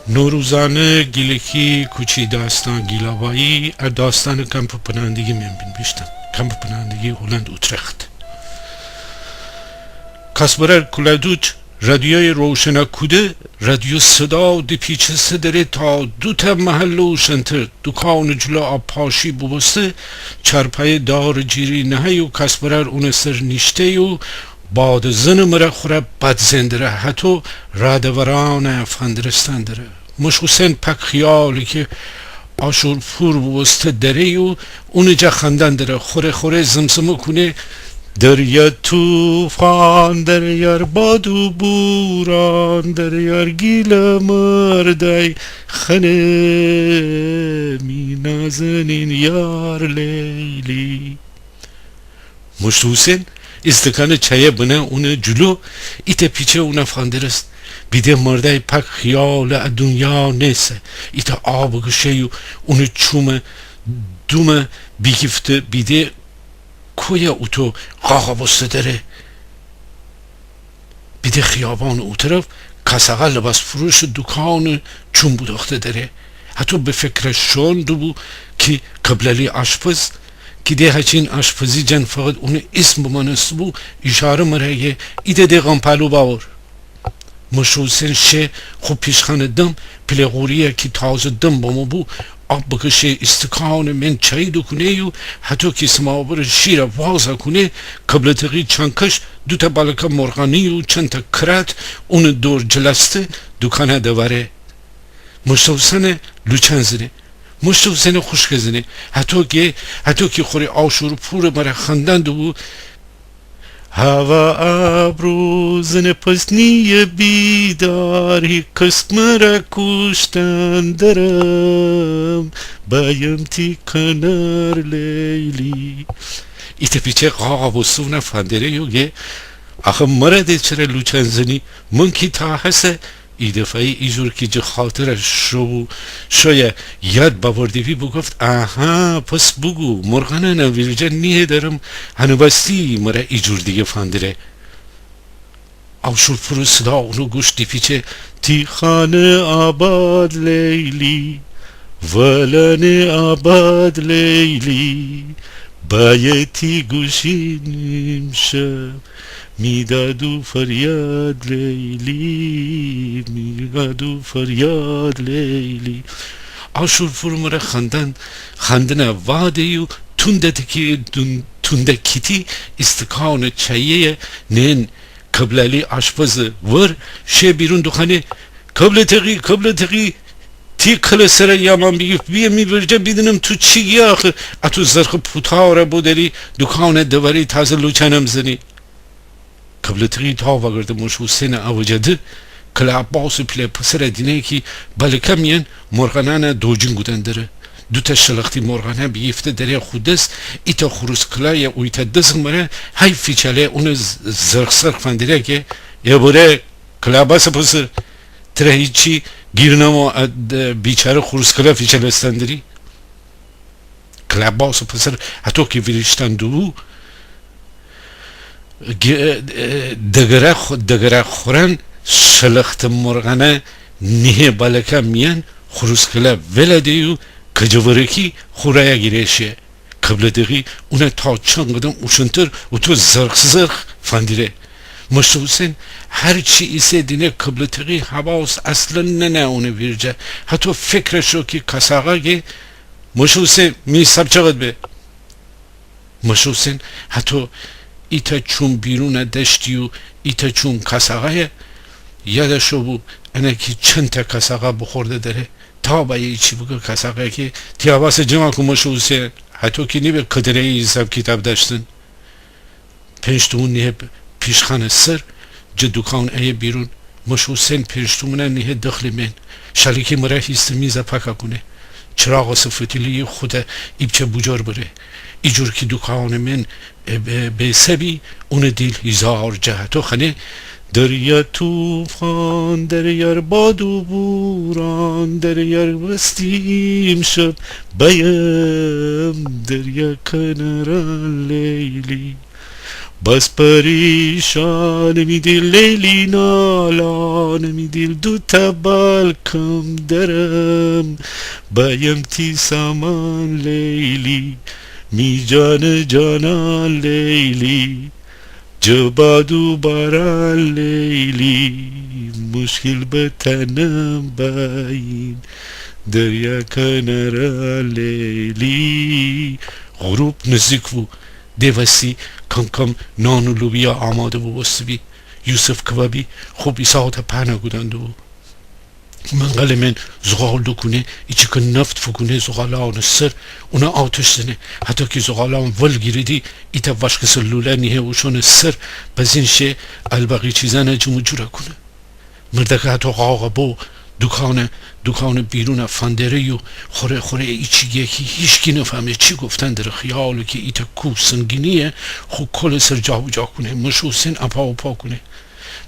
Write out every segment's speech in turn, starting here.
نوروزانه گیلکی کوچی داستان گیلاوایی داستان کمپ پناهندگی میبین بیشتر کمپ پناهندگی هلند اوترخت کاسپرر کلادوچ رادیوی روشن کوده رادیو صدا دی پیچسته داره تا دو تا محل و شنتر دکان جلو آبپاشی ببسته چرپای دار جیری نهی و کاسپرر اون سر نیشته و باد زن مره خوره بد زندره حتی رادوران افغاندرستان داره مش حسین پک خیالی که آشور پور ببسته داره و اون جا خندن داره خوره زمزمه کنه دریا توفان دریار باد و بوران دریار گیل مردای خنه می نازنین یار لیلی مشت حسین استکان چایه بنه اون جلو ایت پیچه اون افغاندرست بیده مرده پک خیال دنیا نیسته ایت آب گشه و اون چوم دوم بیگفته بیده کویا اوتو قاقا بسته داره بیده خیابان او طرف کساقا لباس فروش دکان چون بوداخته داره حتی به فکر شون دو بو که قبلالی آشپز که ده هچین آشپزی جن فقط اون اسم بمانست بو اشاره مرهیه ایده دیگان پلو باور مشوسن شه خوب پیشخانه دم پلغوریه که تازه دم بامو بو آب بکشه استکان من چای دو کنه و حتی که سماور شیر وازه کنه قبل تقی چنکش دو تا بالکا مرغانی و چند تا کرات اون دور جلسته دکانه دواره مشتوسن لوچن زنه مشتوسن خوشک زنه حتی که خوری آشور پور مره خندند و هوا ابرو زن پسنی بیداری قسم را کشتن درم بایم تی کنار لیلی ایت پیچه قاقا بستون فندره یوگه آخه مرده چرا لوچن زنی من کی تا هسته ای دفعه ایجور که جه خاطرش شاید یاد باوردیوی بگفت آها پس بگو مرغانه نویرجا نیه دارم هنو بستی مرا ایجور دیگه فاندره آوشور پرو صدا اونو گوش دی پیچه تی خانه آباد لیلی ولن آباد لیلی بایتی گوشینیم شب میدادو فریاد لیلی میدادو فریاد لیلی آشور فرمره خندن واده و تونده کیتی استکان چایه نین قبلالی آشپز ور شه بیرون دخانه قبل تقی تی کل سر یامان بیه میبرجه بیدنم تو چی آخه اتو زرخ پوتاره بودری دکان دواری تازه لوچنم زنی قبل تقی تا وگرده مش حسین اوجده کل عباس پلی پسر دینه که بلکه میان مرغانان دوجین گودن داره دو تا شلختی مرغانه بیفته داره خودست ایتا خروس کلای او ایتا دزن مره های فیچاله اون زرخ فندره که یه بوره کل عباس پسر تره هیچی گیرنامو بیچاره خروس کلا فیچاله استندری کل عباس پسر حتی که ویرشتن دو دگره خورن شلخت مرغانه نیه بالکه میان خروس کلا ولده و کجورکی خورای گیرشه قبل دقی اونه تا چند قدم اوشنتر و تو زرخ فندیره مشت حسین هر چی ایسه دینه قبل دقی حواس اصلا نه اونه ویرجه حتی فکرشو که کساقه گه مشت حسین می سب چقدر به مشت حسین حتی ایتا چون بیرون دشتی و ایتا چون کساقه یادشو بود انه که چند تا کساقه بخورده داره تا باید چی بگه کساقه که تیاواس جمع که مشت حسین حتی که نیبه قدره ای حساب کتاب داشتن پنجتون نیه پیشخانه سر جه دکان ای بیرون مشت حسین پنجتونه نیه دخل من شلیکی مره هیست میزه پکا کنه چراغ صفتیلی خود ایبچه بجار بره ایجور که دکان من به سبی اون دیل هزار جهتو خانه دریا توفان دریار باد و بوران دریار بستیم شب بایم دریا کناران لیلی بس پریشان می دل لیلی نالان می دل دو تبال کم درم بایم تی سامان لیلی می جان جانان لیلی جبادو باران لیلی مشکل به تنم باین دریا کنارا لیلی. غروب نزدیک بود. دیوستی کم نان و لوبیا آماده بود بی یوسف کبابی خوب ساعت پهنه گودند و منقل من زغال دکنه ایچی که نفت فکونه زغالا آن سر اونا آتش زنه حتی که زغالا آن ول گیریدی ایتا وشک سلوله نیه وشون سر بزین شه البقی چیزانه جمع جوره کنه مرده که حتی غاقه بو دکان بیرون فاندری و خوره ایچی یکی هیچکی نفهمه چی گفتن در خیالو که ایتا کو سنگینیه خو کل سر جا و جا کنه مشو سن اپا و پا کنه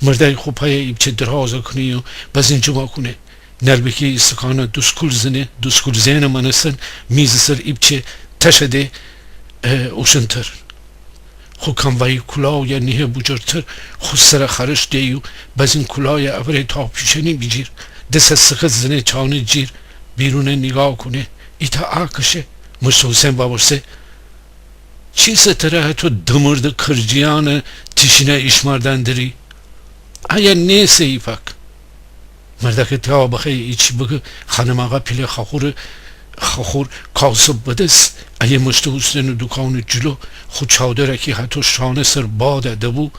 مرده خو پای ایبچه درازه کنه و بزین جمع کنه نلبه که استکانه دوسکول زنه منستن میز سر ایبچه تشده اوشنتر خو کموایی کلاو یا نیه بجرتر خو سر خرش دیو بزین کلای ابره تا پیشنی بیجیر دست سخت زنه چانه جیر بیرون نگاه کنه ایتا آکشه مشت حسین بابرسه چی ستره تو دمرد کرجیان تشینه ایشماردن داری ایا نیسه ای پک مردک تا بخی ایچی بگه خانم آقا پیل خاخور کاسب بدست ایا مشت حسین دکان جلو خود چادره که حتی شانه سر باده دبو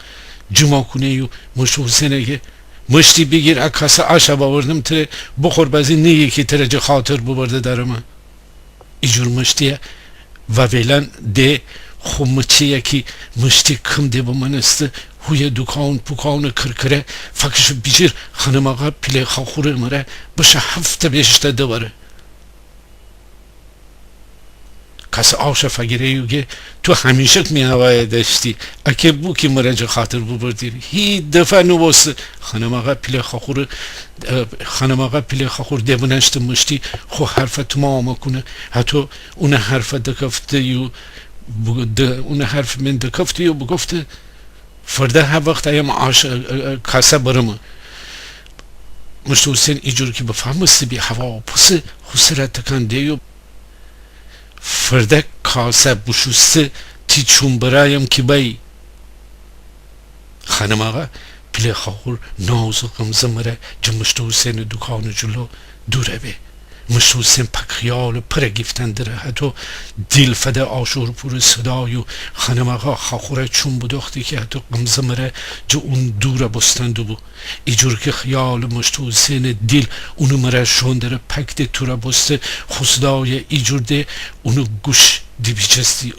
جمع کنه یو مشت حسین اگه مشتی بگیر اکاسه آشا باوردم تره بخور بازی نیه که تره جه خاطر ببرده در من ایجور مشتیه و ویلن ده خو مچیه که مشتی کم ده با من است هوی دکان پوکان کرکره فکرش بیجیر خانم آقا پیله خاخوره مره بشه هفته بیشته دواره کس آشا فگیره یوگه تو همیشه می هوای داشتی اکه بو که مرنج خاطر ببردی هی دفعه نوست خانم آقا پیله خاخور دیبونشت مشتی خو حرف تمام کنه حتی اون حرف دکفته یو اون حرف من دکفته یو بگفته فرده ها وقت ایم کاسه برمه مشت حسین ایجور که بفهمسته بی هوا و پسه خسرت تکن دیو فرده کاسه بشوسته تی چون برایم که بای خانم آقا پیله خاخور ناز و غمزه مره جو مشت حسین دکان جلو دوره بی مشت حسین پک خیال پر گفتن داره حتی دیل فده آشور پور صدای و خانم آقا خاخوره چون بداختی که حتی غمزه مره جو اون دوره بستند بو ایجور که خیال مشت حسین دیل اونو مره شون داره پک ده تو را بسته خصدای ایجور ده اونو گوش دی بیچستی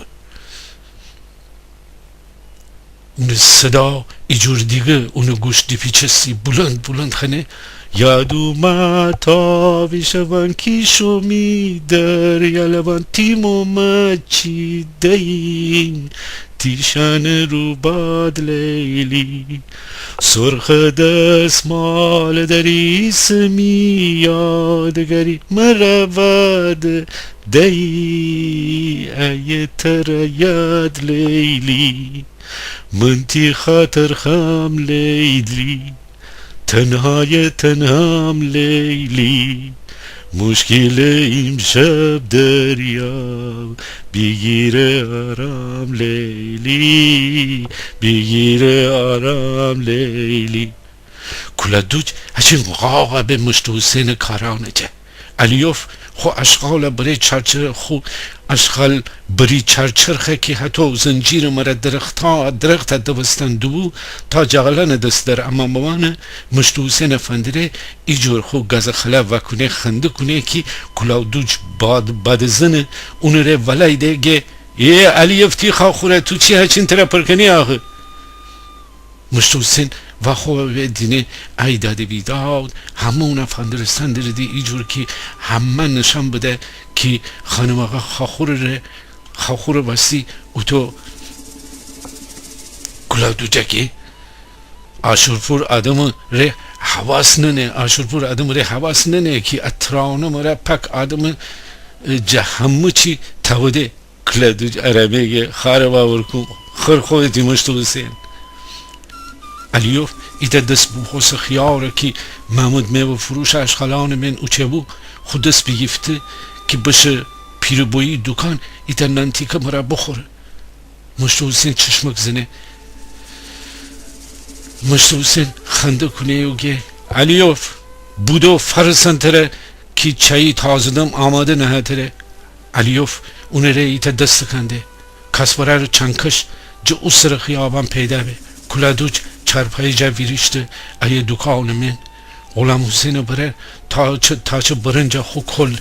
اون صدا ایجور دیگه اونو گوش دی پیچستی بلند خنه یادو ما تاوی شوان کیشو می در یلوان تیمو ما چی دین تیشان رو باد لیلی سرخ دسمال دری اسمی یادگری مرواد دی ای تر یاد لیلی منتی خاطر خام لیلی تنهام لیلی مشکل امشب دریا بگیر آرام لیلی بگیر آرام لیلی کلا دوچ هچین غاقه به مشت حسین کارانه جه علیوف خو اشغال بری چرچر خو اشغال بری چرچرخه که حتی زنجیر مره درخت دوستن دو تا جغلان دست در اما موانه مشت حسین فندره ایجور خو گاز خلا وکنه خنده کنه که کلاو دوچ باد زنه اون ره ولای دیگه یه علی افتی خاخوره تو چی هچین تره پرکنی آخه مشت حسین و خواه دینه ایداد بیداد همون فندرستان دی ایجور که همه نشان بده که خانم آقا خاخور بستی او تو کلاو دو جگه آشورپور آدم ره حواس ننه که اترانه مره پک آدم جهمو چی توده کلاو دو عربه خاره باور کن خر خودتی مشتو حسین علیوف ایده دست بو حس خیاره که محمود میوه فروش اشخالان من اوچه بو خود دست بگیفته که بشه پیروبویی دکان ایده نانتیکه مرا بخوره مشتو حسین چشمک زنه مشتو حسین خنده کنه و گه علیوف بودو فرسن تره که چایی تازدم آماده نه تره علیوف اونه ره ایده دست کنده کسبره رو چنکش جا اسر خیابان پیدا به کلادوچ چرپای جا ویریشته ایه دکان من غلام حسین بره تا چه برنجا خو کل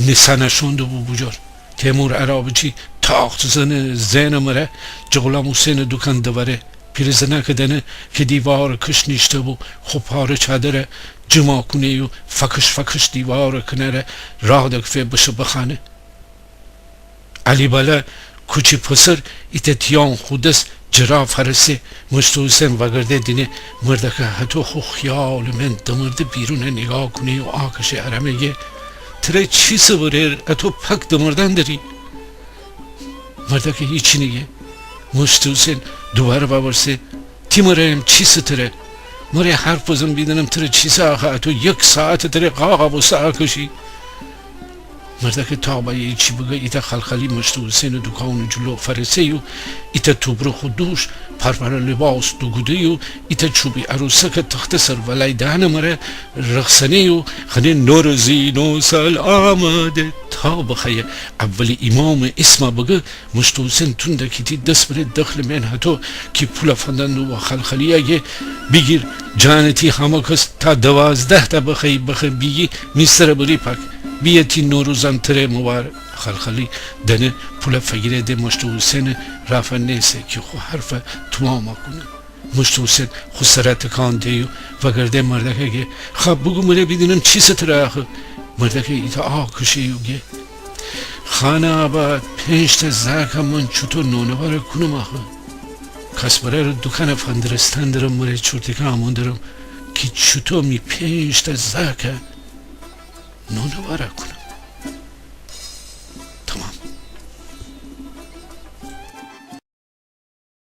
نسانشونده بو بجار تیمور عرابچی تاخت زن مره جا غلام حسین دکان دواره پیرزنه کدنه که دیوار کش نیشته بو خو پاره چادره جمع کنه و فکش دیوار کنره راه دکفه بشه بخانه علی بالا کوچی پسر ایت تیان خودست جرا فرسه مشتو حسین وگرده دینه مرده که حتی خو خیال من دمرده بیرون نگاه کنه و آکش ارمه یه تره چی سبره اتو پک دمردن داری مرده که هیچی نگه مشتو حسین دوباره بابرسه تی مرهیم چی ستره مره حرف بزن بیدنم تره چی ساخه اتو یک ساعت تره قاقا بسته آکشی مرده که تابعی چی بگه ایتا خلخلی مشتو حسین دکان جلو فرسه یو ایتا توبرو خودوش پرپر لباس دوگوده یو ایتا چوبی عروسه که تخت سر ولای دهن مره رخصنه یو خنه نورزین و سال آمده تا بخیه اولی امام اسم بگه مشتو حسین تونده کیتی دست بره دخل من حتو که پول فندن و خلخلی اگه بگیر جانتی همه کس تا 12 تا بخی بگی میستر بری پک بیتی نوروزان تره مبارک خلخلی دنه پول فگیره ده مشتو حسین رافا نیسه که خو حرف تمام کنه مشتو حسین خو سرت کان دیو وگرده مرده که خواب بگو مره بیدونم چی ستره آخه مرده که ایتا آکشه یو گه خانه آباد 5 تا زاکه من چطور نونواره کنم آخه کس برای رو دکان فندرستان درم مره چورتکه آمون درم که چطور می 5 تا زاکه نونواره کنم